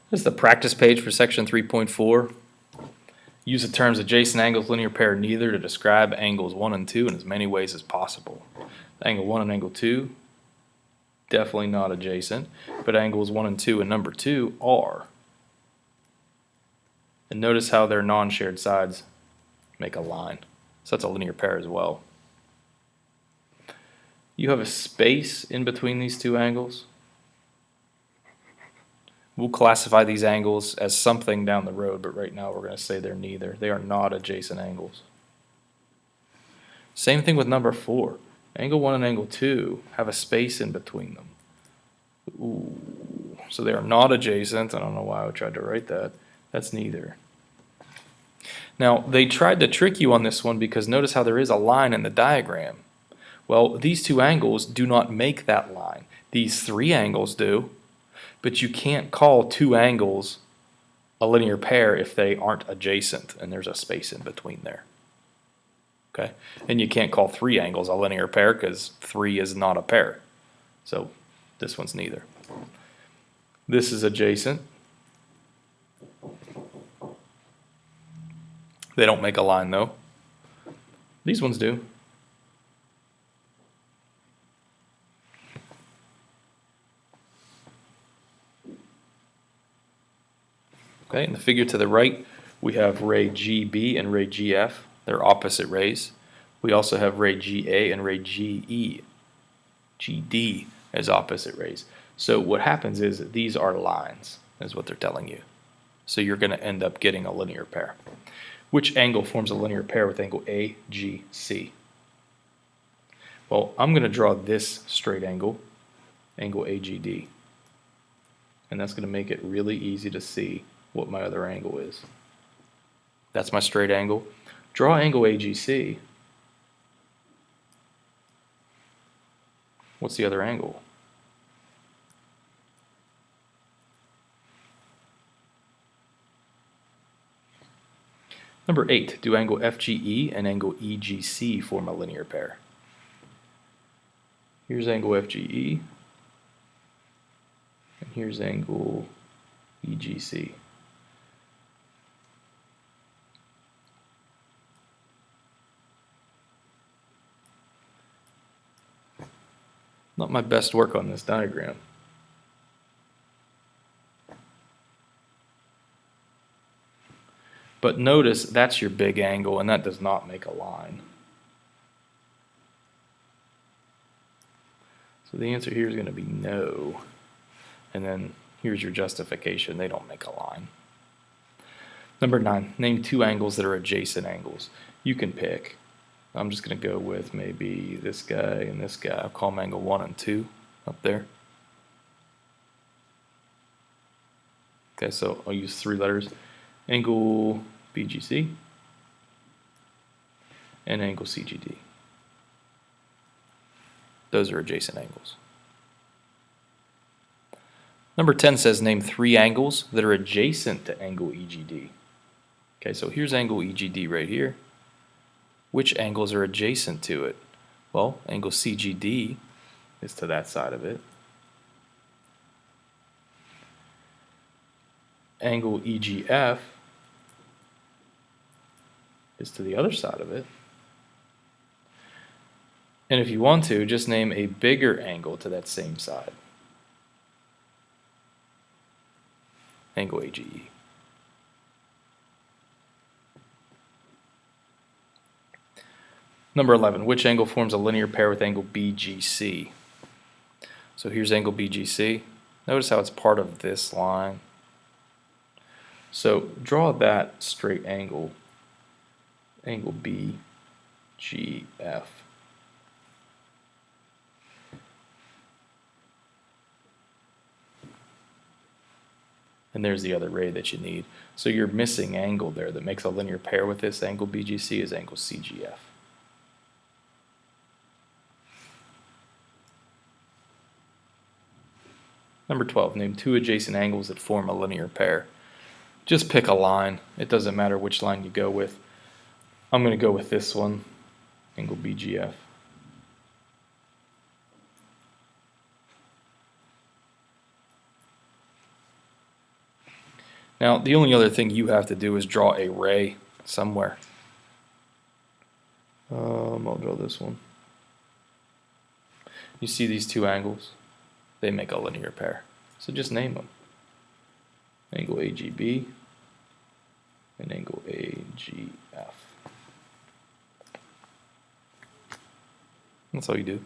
This is the practice page for section 3.4. Use the terms adjacent angles, linear pair, neither to describe angles 1 and 2 in as many ways as possible. Angle 1 and angle 2, definitely not adjacent, but angles 1 and 2 and number 2 are. And notice how their non-shared sides make a line. So that's a linear pair as well. You have a space in between these two angles. We'll classify these angles as something down the road, but right now we're going to say they're neither. They are not adjacent angles. Same thing with number 4. Angle 1 and angle 2 have a space in between them. Ooh. So they are not adjacent. I don't know why I tried to write that. That's neither. Now, they tried to trick you on this one because notice how there is a line in the diagram. Well, these two angles do not make that line. These 3 angles do. But you can't call 2 angles a linear pair if they aren't adjacent and there's a space in between there. Okay? And you can't call 3 angles a linear pair because 3 is not a pair. So this one's neither. This is adjacent. They don't make a line though. These ones do. Okay, in the figure to the right, we have ray GB and ray GF. They're opposite rays. We also have ray GA and ray GE. GD as opposite rays. So what happens is these are lines, is what they're telling you. So you're going to end up getting a linear pair. Which angle forms a linear pair with angle AGC? Well, I'm going to draw this straight angle, angle AGD. And that's going to make it really easy to see what my other angle is. That's my straight angle. Draw angle AGC. What's the other angle? Number 8, do angle FGE and angle EGC form a linear pair? Here's angle FGE, and here's angle EGC. Not my best work on this diagram. But notice that's your big angle, and that does not make a line. So the answer here is going to be no. And then here's your justification. They don't make a line. Number 9, name 2 angles that are adjacent angles. You can pick. I'm just going to go with maybe this guy and this guy. I'll call them angle 1 and 2 up there. Okay, so I'll use 3 letters. Angle BGC and angle CGD. Those are adjacent angles. Number 10 says name 3 angles that are adjacent to angle EGD. Okay, so here's angle EGD right here. Which angles are adjacent to it? Well, angle CGD is to that side of it. Angle EGF is to the other side of it. And if you want to, just name a bigger angle to that same side. Angle AGE. Number 11, which angle forms a linear pair with angle BGC? So here's angle BGC. Notice how it's part of this line. So draw that straight angle, angle BGF. And there's the other ray that you need. So your missing angle there that makes a linear pair with this angle BGC is angle CGF. Number 12, name 2 adjacent angles that form a linear pair. Just pick a line. It doesn't matter which line you go with. I'm going to go with this one, angle BGF. Now, the only other thing you have to do is draw a ray somewhere. I'll draw this one. You see these two angles? They make a linear pair. So just name them. Angle AGB and angle AGF. That's all you do.